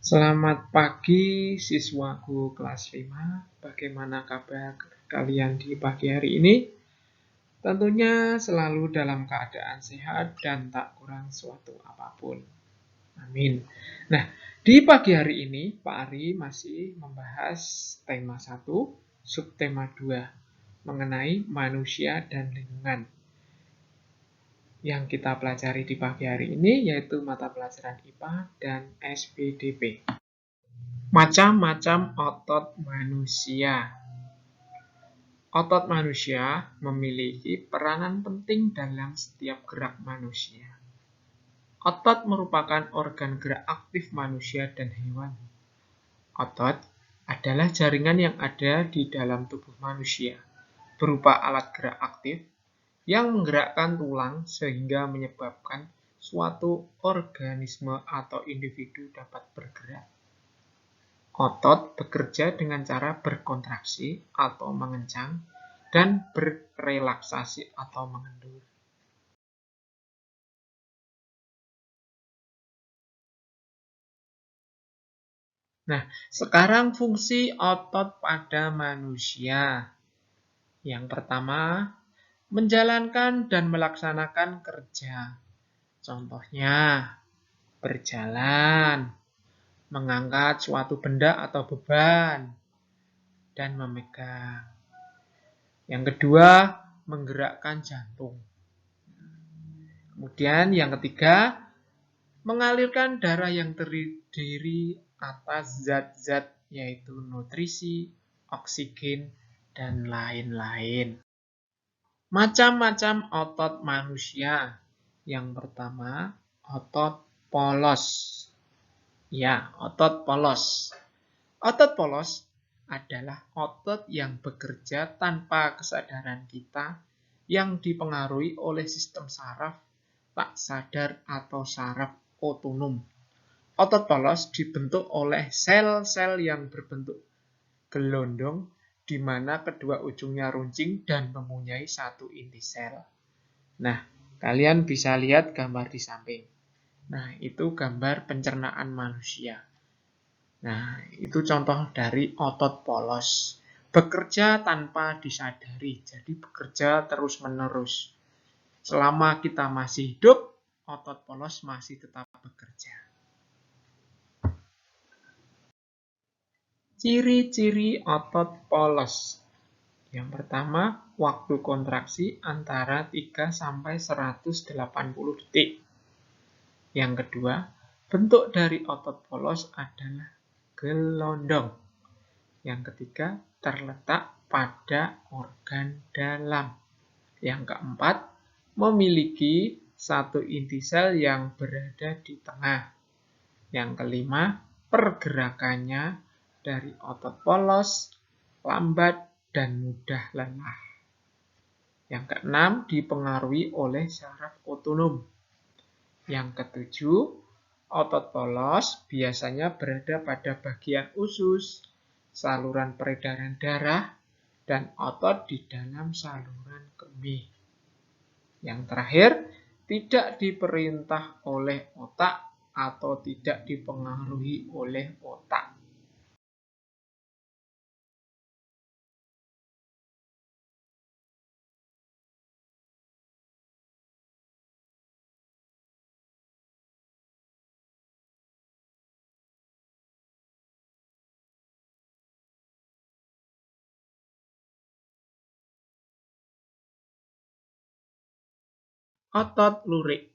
Selamat pagi siswaku kelas 5. Bagaimana kabar kalian di pagi hari ini? Tentunya selalu dalam keadaan sehat dan tak kurang suatu apapun. Amin. Nah, di pagi hari ini Pak Ari masih membahas tema 1, subtema 2 mengenai manusia dan lingkungan. Yang kita pelajari di pagi hari ini yaitu mata pelajaran IPA dan SPDP. Macam-macam otot manusia. Otot manusia memiliki peranan penting dalam setiap gerak manusia. Otot merupakan organ gerak aktif manusia dan hewan. Otot adalah jaringan yang ada di dalam tubuh manusia, berupa alat gerak aktif yang menggerakkan tulang sehingga menyebabkan suatu organisme atau individu dapat bergerak. Otot bekerja dengan cara berkontraksi atau mengencang dan berrelaksasi atau mengendur. Nah, sekarang fungsi otot pada manusia. Yang pertama, menjalankan dan melaksanakan kerja. Contohnya, berjalan, mengangkat suatu benda atau beban, dan memegang. Yang kedua, menggerakkan jantung. Kemudian yang ketiga, mengalirkan darah yang terdiri atas zat-zat yaitu nutrisi, oksigen, dan lain-lain. Macam-macam otot manusia. Yang pertama, otot polos. Ya, otot polos. Otot polos adalah otot yang bekerja tanpa kesadaran kita yang dipengaruhi oleh sistem saraf tak sadar atau saraf otonom. Otot polos dibentuk oleh sel-sel yang berbentuk gelondong di mana kedua ujungnya runcing dan mempunyai satu inti sel. Nah, kalian bisa lihat gambar di samping. Nah, itu gambar pencernaan manusia. Nah, itu contoh dari otot polos. Bekerja tanpa disadari, jadi bekerja terus-menerus. Selama kita masih hidup, otot polos masih tetap bekerja. Ciri-ciri otot polos. Yang pertama, waktu kontraksi antara 3-180 detik. Yang kedua, bentuk dari otot polos adalah gelondong. Yang ketiga, terletak pada organ dalam. Yang keempat, memiliki satu inti sel yang berada di tengah. Yang kelima, pergerakannya dari otot polos lambat dan mudah lelah. Yang keenam, dipengaruhi oleh saraf otonom. Yang ketujuh, otot polos biasanya berada pada bagian usus, saluran peredaran darah, dan otot di dalam saluran kemih. Yang terakhir, tidak diperintah oleh otak atau tidak dipengaruhi oleh otak. Otot lurik.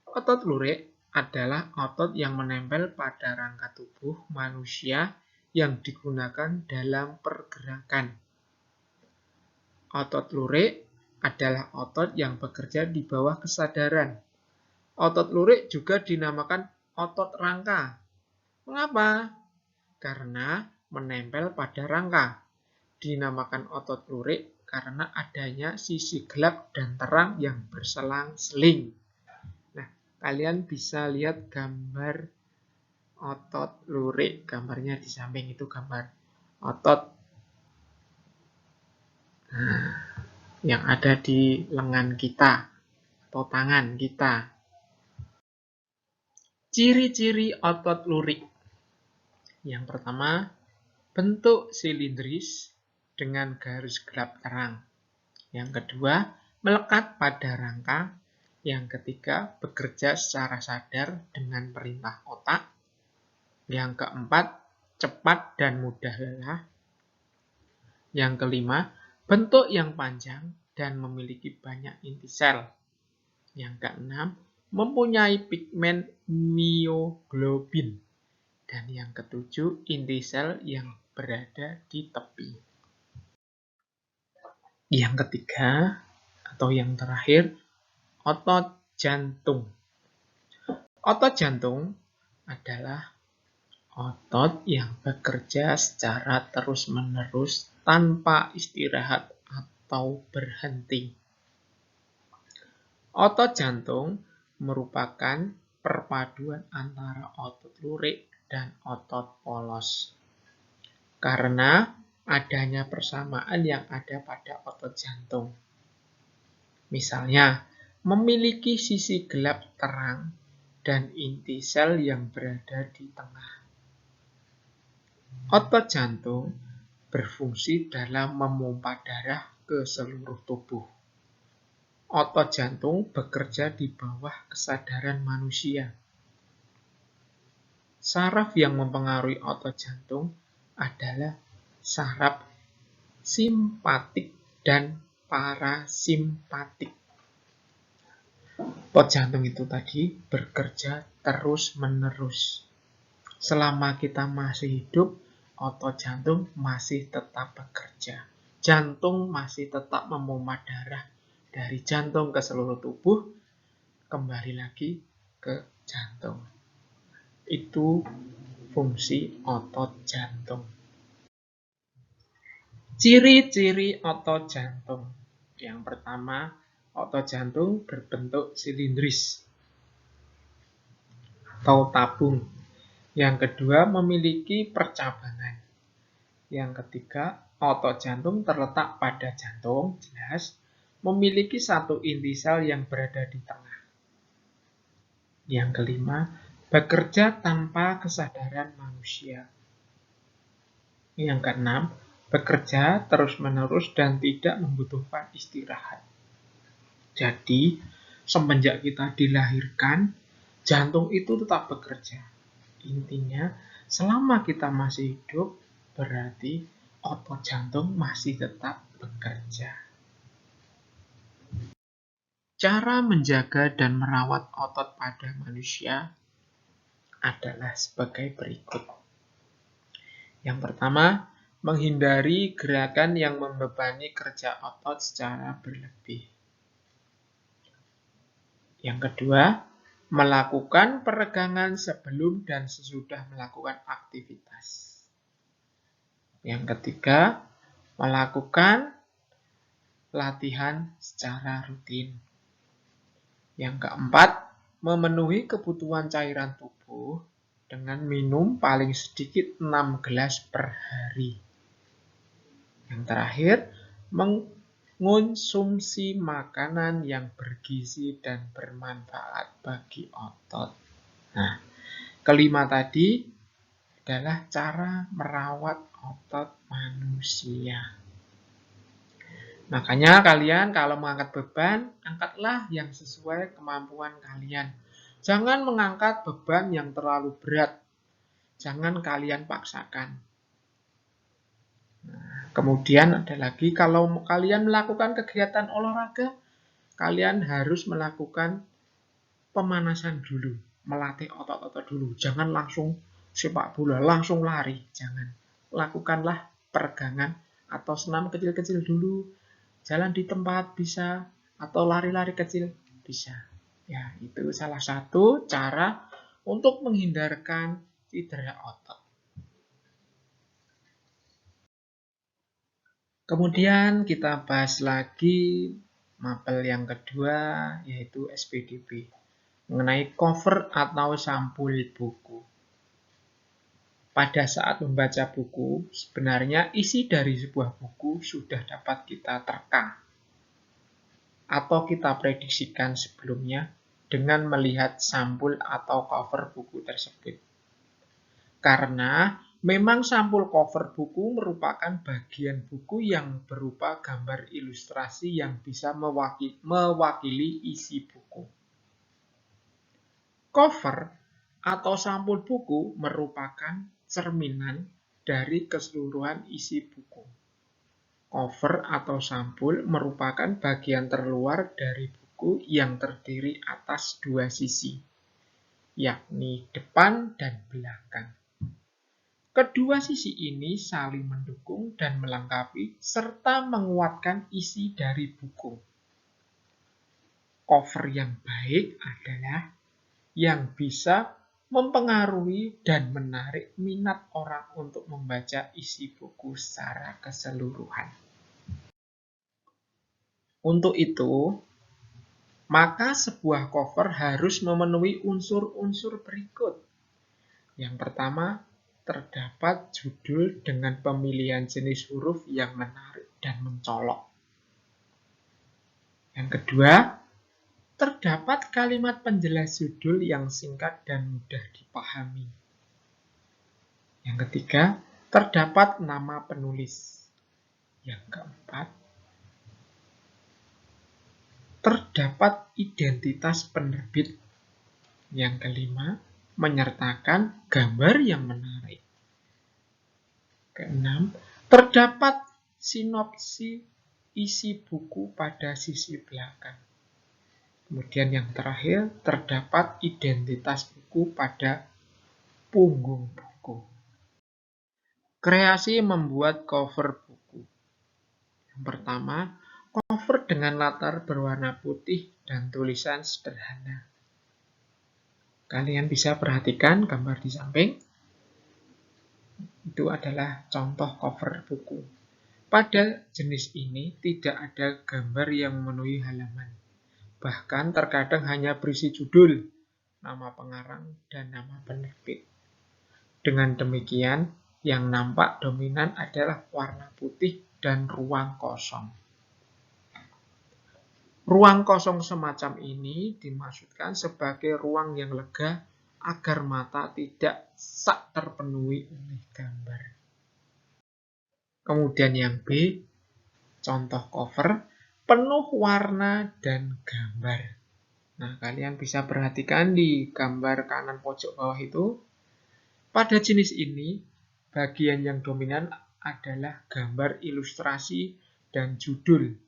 Otot lurik adalah otot yang menempel pada rangka tubuh manusia yang digunakan dalam pergerakan. Otot lurik adalah otot yang bekerja di bawah kesadaran. Otot lurik juga dinamakan otot rangka. Mengapa? Karena menempel pada rangka. Dinamakan otot lurik karena adanya sisi gelap dan terang yang berselang-seling. Nah, kalian bisa lihat gambar otot lurik. Gambarnya di samping itu gambar otot yang ada di lengan kita atau tangan kita. Ciri-ciri otot lurik. Yang pertama, bentuk silindris dengan garis gelap terang. Yang kedua, melekat pada rangka. Yang ketiga, bekerja secara sadar dengan perintah otak. Yang keempat, cepat dan mudah lelah. Yang kelima, bentuk yang panjang dan memiliki banyak inti sel. Yang keenam, mempunyai pigmen mioglobin. Dan yang ketujuh, inti sel yang berada di tepi. Yang ketiga, atau yang terakhir, otot jantung. Otot jantung adalah otot yang bekerja secara terus-menerus tanpa istirahat atau berhenti. Otot jantung merupakan perpaduan antara otot lurik dan otot polos. Karena adanya persamaan yang ada pada otot jantung. Misalnya, memiliki sisi gelap terang dan inti sel yang berada di tengah. Otot jantung berfungsi dalam memompa darah ke seluruh tubuh. Otot jantung bekerja di bawah kesadaran manusia. Saraf yang mempengaruhi otot jantung adalah saraf simpatik dan parasimpatik. Otot jantung itu tadi bekerja terus-menerus. Selama kita masih hidup, otot jantung masih tetap bekerja. Jantung masih tetap memompa darah dari jantung ke seluruh tubuh, kembali lagi ke jantung. Itu fungsi otot jantung. Ciri-ciri otot jantung. Yang pertama, otot jantung berbentuk silindris atau tabung. Yang kedua, memiliki percabangan. Yang ketiga, otot jantung terletak pada jantung, jelas, memiliki satu inti sel yang berada di tengah. Yang kelima, bekerja tanpa kesadaran manusia. Yang keenam, bekerja terus-menerus dan tidak membutuhkan istirahat. Jadi, semenjak kita dilahirkan, jantung itu tetap bekerja. Intinya, selama kita masih hidup, berarti otot jantung masih tetap bekerja. Cara menjaga dan merawat otot pada manusia adalah sebagai berikut. Yang pertama, menghindari gerakan yang membebani kerja otot secara berlebih. Yang kedua, melakukan peregangan sebelum dan sesudah melakukan aktivitas. Yang ketiga, melakukan latihan secara rutin. Yang keempat, memenuhi kebutuhan cairan tubuh dengan minum paling sedikit 6 gelas per hari. Yang terakhir, mengonsumsi makanan yang bergizi dan bermanfaat bagi otot. Nah, kelima tadi adalah cara merawat otot manusia. Makanya kalian kalau mengangkat beban, angkatlah yang sesuai kemampuan kalian. Jangan mengangkat beban yang terlalu berat. Jangan kalian paksakan. Nah, kemudian ada lagi, kalau kalian melakukan kegiatan olahraga, kalian harus melakukan pemanasan dulu. Melatih otot-otot dulu. Jangan langsung sepak bola, langsung lari. Jangan. Lakukanlah peregangan atau senam kecil-kecil dulu. Jalan di tempat bisa, atau lari-lari kecil bisa. Ya, itu salah satu cara untuk menghindarkan cedera otot. Kemudian kita bahas lagi mapel yang kedua, yaitu SPDB, mengenai cover atau sampul buku. Pada saat membaca buku, sebenarnya isi dari sebuah buku sudah dapat kita terka atau kita prediksikan sebelumnya dengan melihat sampul atau cover buku tersebut. Karena Memang sampul cover buku merupakan bagian buku yang berupa gambar ilustrasi yang bisa mewakili isi buku. Cover atau sampul buku merupakan cerminan dari keseluruhan isi buku. Cover atau sampul merupakan bagian terluar dari buku yang terdiri atas dua sisi, yakni depan dan belakang. Kedua sisi ini saling mendukung dan melengkapi serta menguatkan isi dari buku. Cover yang baik adalah yang bisa mempengaruhi dan menarik minat orang untuk membaca isi buku secara keseluruhan. Untuk itu, maka sebuah cover harus memenuhi unsur-unsur berikut. Yang pertama, terdapat judul dengan pemilihan jenis huruf yang menarik dan mencolok. Yang kedua, terdapat kalimat penjelas judul yang singkat dan mudah dipahami. Yang ketiga, terdapat nama penulis. Yang keempat, terdapat identitas penerbit. Yang kelima, menyertakan gambar yang menarik. Keenam, terdapat sinopsis isi buku pada sisi belakang. Kemudian yang terakhir, terdapat identitas buku pada punggung buku. Kreasi membuat cover buku. Yang pertama, cover dengan latar berwarna putih dan tulisan sederhana. Kalian bisa perhatikan gambar di samping. Itu adalah contoh cover buku. Pada jenis ini tidak ada gambar yang memenuhi halaman. Bahkan terkadang hanya berisi judul, nama pengarang, dan nama penerbit. Dengan demikian, yang nampak dominan adalah warna putih dan ruang kosong. Ruang kosong semacam ini dimaksudkan sebagai ruang yang lega agar mata tidak sak terpenuhi oleh gambar. Kemudian yang B, contoh cover, penuh warna dan gambar. Nah, kalian bisa perhatikan di gambar kanan pojok bawah itu. Pada jenis ini, bagian yang dominan adalah gambar ilustrasi dan judul.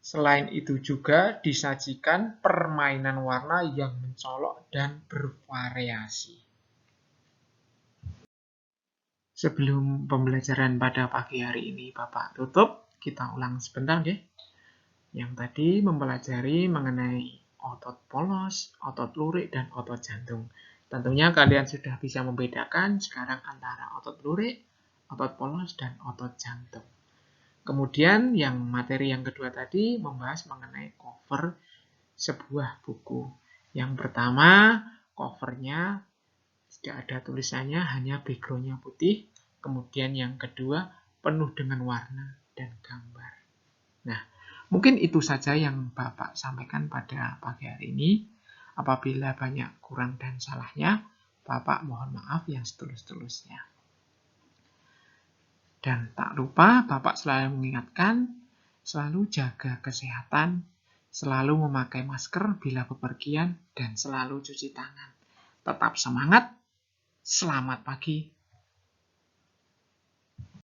Selain itu juga disajikan permainan warna yang mencolok dan bervariasi. Sebelum pembelajaran pada pagi hari ini Bapak tutup, kita ulang sebentar ya. Yang tadi mempelajari mengenai otot polos, otot lurik, dan otot jantung. Tentunya kalian sudah bisa membedakan sekarang antara otot lurik, otot polos, dan otot jantung. Kemudian yang materi yang kedua tadi membahas mengenai cover sebuah buku. Yang pertama, covernya tidak ada tulisannya, hanya backgroundnya putih. Kemudian yang kedua, penuh dengan warna dan gambar. Nah, mungkin itu saja yang Bapak sampaikan pada pagi hari ini. Apabila banyak kurang dan salahnya, Bapak mohon maaf yang setulus-tulusnya. Dan tak lupa Bapak selalu mengingatkan, selalu jaga kesehatan, selalu memakai masker bila bepergian, dan selalu cuci tangan. Tetap semangat, selamat pagi.